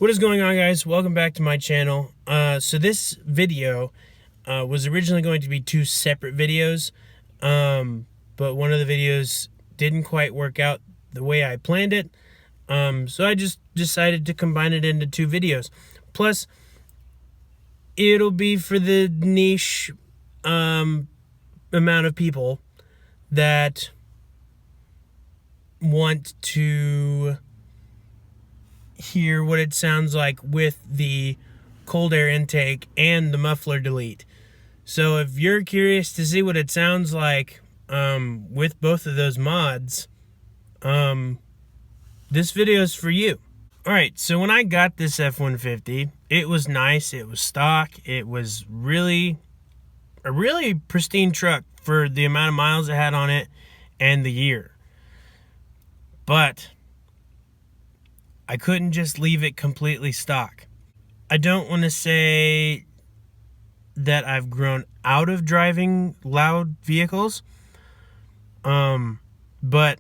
What is going on, guys? Welcome back to my channel. So this video was originally going to be two separate videos, but one of the videos didn't quite work out the way I planned it, so I just decided to combine it into two videos. Plus, it'll be for the niche amount of people that want to hear what it sounds like with the cold air intake and the muffler delete. So if you're curious to see what it sounds like with both of those mods, this video is for you. Alright, so when I got this F150, it was nice, it was stock, it was really a really pristine truck for the amount of miles it had on it and the year. But I couldn't just leave it completely stock. I don't want to say that I've grown out of driving loud vehicles, but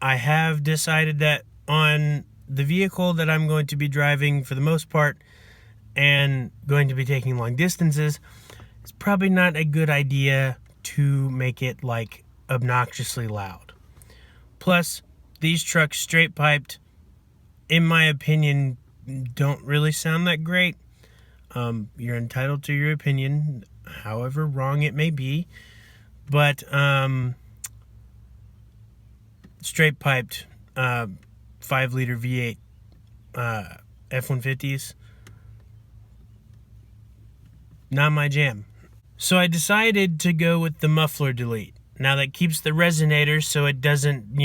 I have decided that on the vehicle that I'm going to be driving for the most part and going to be taking long distances, it's probably not a good idea to make it like obnoxiously loud. Plus, these trucks straight piped, in my opinion, don't really sound that great. You're entitled to your opinion, however wrong it may be. But straight piped 5-liter V8 F-150s, not my jam. So I decided to go with the muffler delete. Now that keeps the resonator so it doesn't,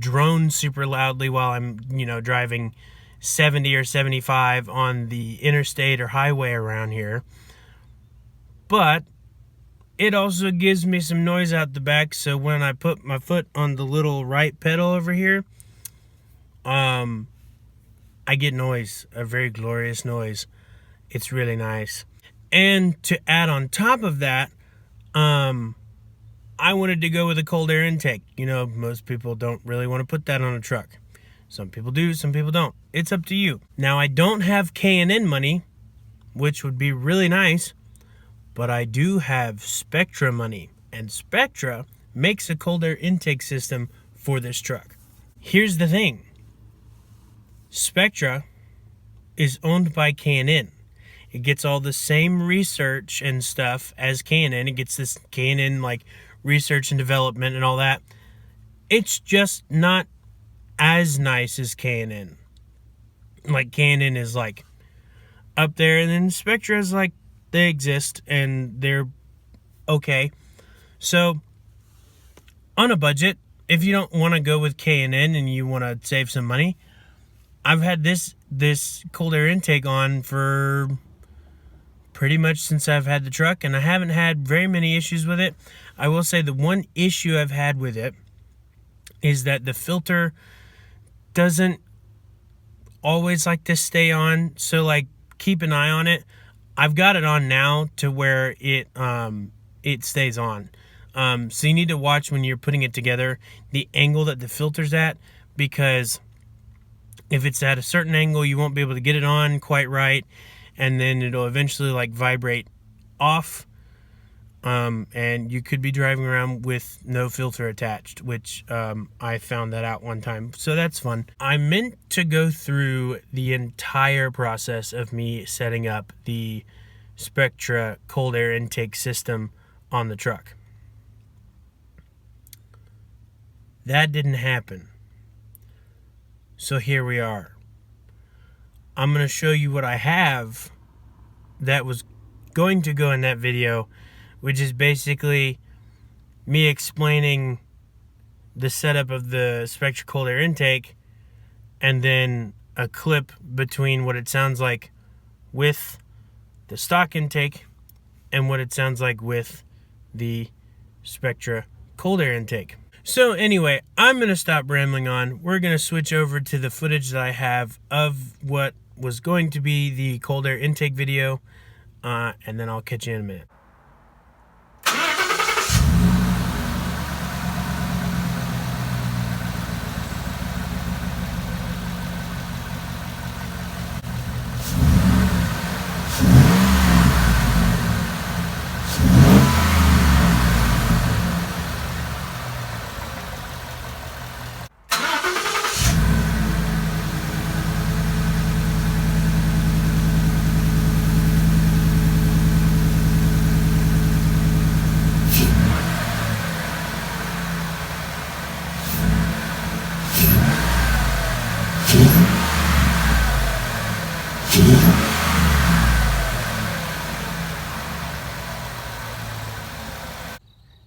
drone super loudly while I'm, driving 70 or 75 on the interstate or highway around here. But it also gives me some noise out the back, so when I put my foot on the little right pedal over here, I get noise, a very glorious noise. It's really nice. And to add on top of that, I wanted to go with a cold air intake. Most people don't really want to put that on a truck. Some people do, some people don't. It's up to you. Now, I don't have K&N money, which would be really nice, but I do have Spectre money, and Spectre makes a cold air intake system for this truck. Here's the thing. Spectre is owned by K&N. It gets all the same research and stuff as K&N. It gets this K&N research and development and all that. It's just not as nice as K&N. K&N is up there, and then Spectre is they exist and they're okay. So on a budget, if you don't want to go with K&N and you want to save some money, I've had this cold air intake on for pretty much since I've had the truck, and I haven't had very many issues with it. I will say the one issue I've had with it is that the filter doesn't always like to stay on, so keep an eye on it. I've got it on now to where it stays on. So you need to watch when you're putting it together the angle that the filter's at, because if it's at a certain angle, you won't be able to get it on quite right, and then it'll eventually vibrate off, and you could be driving around with no filter attached, which I found that out one time, so that's fun. I meant to go through the entire process of me setting up the Spectre cold air intake system on the truck. That didn't happen. So here we are. I'm going to show you what I have that was going to go in that video, which is basically me explaining the setup of the Spectre cold air intake, and then a clip between what it sounds like with the stock intake and what it sounds like with the Spectre cold air intake. So anyway, I'm going to stop rambling on. We're going to switch over to the footage that I have of what was going to be the cold air intake video, and then I'll catch you in a minute.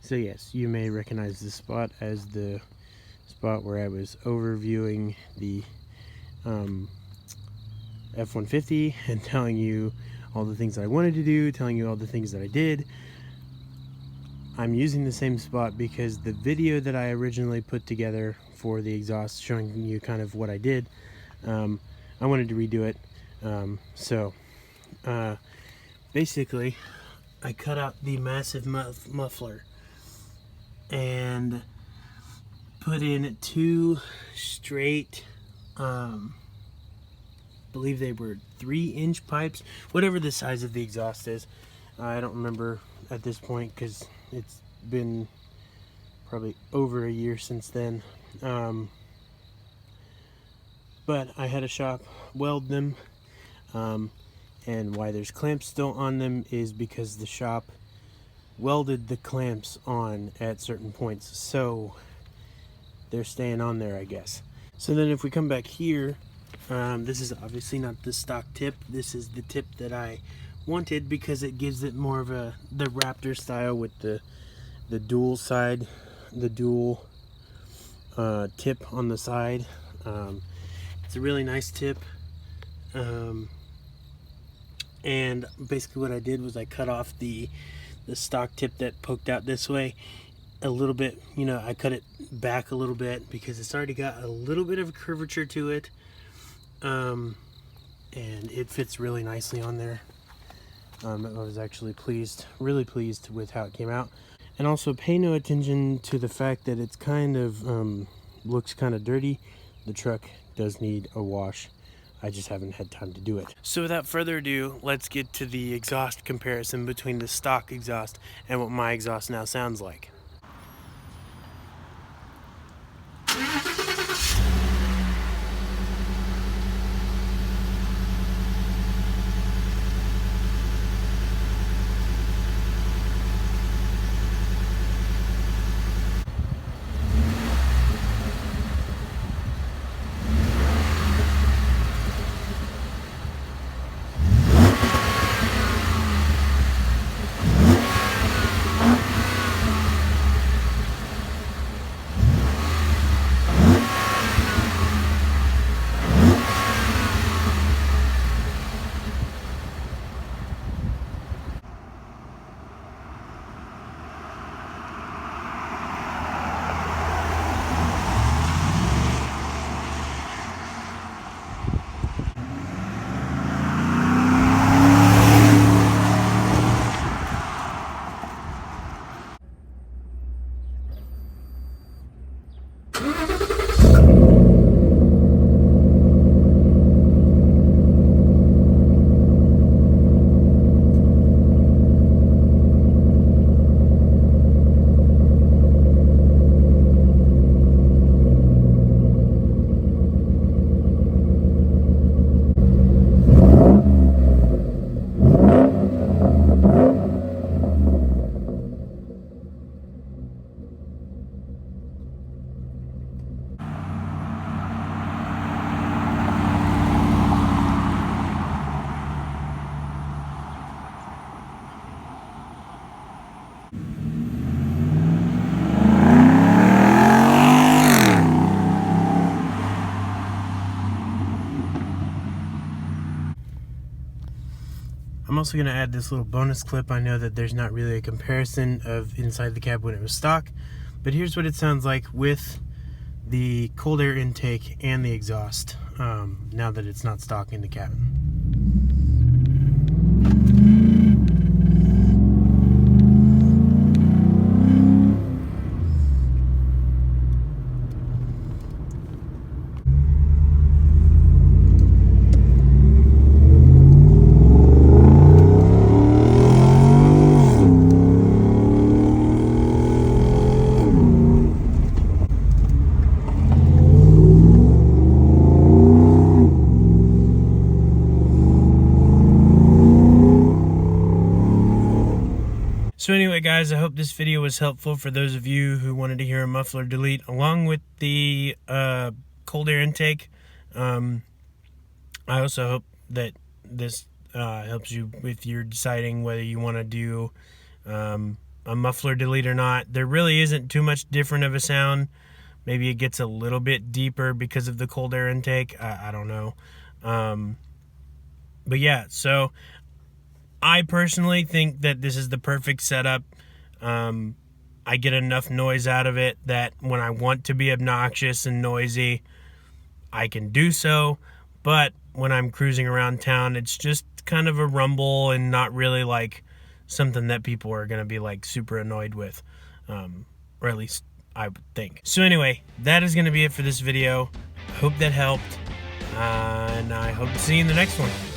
So yes, you may recognize this spot as the spot where I was overviewing the F-150 and telling you all the things I wanted to do, telling you all the things that I did. I'm using the same spot because the video that I originally put together for the exhaust, showing you kind of what I did, I wanted to redo it. Basically, I cut out the massive muffler and put in 2 straight, believe they were 3-inch pipes, whatever the size of the exhaust is. I don't remember at this point because it's been probably over a year since then. But I had a shop weld them, and why there's clamps still on them is because the shop welded the clamps on at certain points, so they're staying on there, I guess. So then if we come back here, this is obviously not the stock tip. This is the tip that I wanted because it gives it more of the Raptor style with the dual side, the dual tip on the side. It's a really nice tip. And basically what I did was I cut off the stock tip that poked out this way a little bit. You know, I cut it back a little bit because it's already got a little bit of a curvature to it, and it fits really nicely on there. I was actually really pleased with how it came out. And also pay no attention to the fact that it's kind of looks kind of dirty. The truck does need a wash. I just haven't had time to do it. So without further ado, let's get to the exhaust comparison between the stock exhaust and what my exhaust now sounds like. I'm also going to add this little bonus clip. I know that there's not really a comparison of inside the cab when it was stock, but here's what it sounds like with the cold air intake and the exhaust, now that it's not stock in the cabin. So anyway, guys, I hope this video was helpful for those of you who wanted to hear a muffler delete along with the cold air intake. I also hope that this helps you with your deciding whether you want to do a muffler delete or not. There really isn't too much different of a sound. Maybe it gets a little bit deeper because of the cold air intake. I don't know. But yeah, so I personally think that this is the perfect setup. I get enough noise out of it that when I want to be obnoxious and noisy, I can do so. But when I'm cruising around town, it's just kind of a rumble and not really like something that people are going to be like super annoyed with. Or at least I would think. So anyway, that is going to be it for this video. I hope that helped. And I hope to see you in the next one.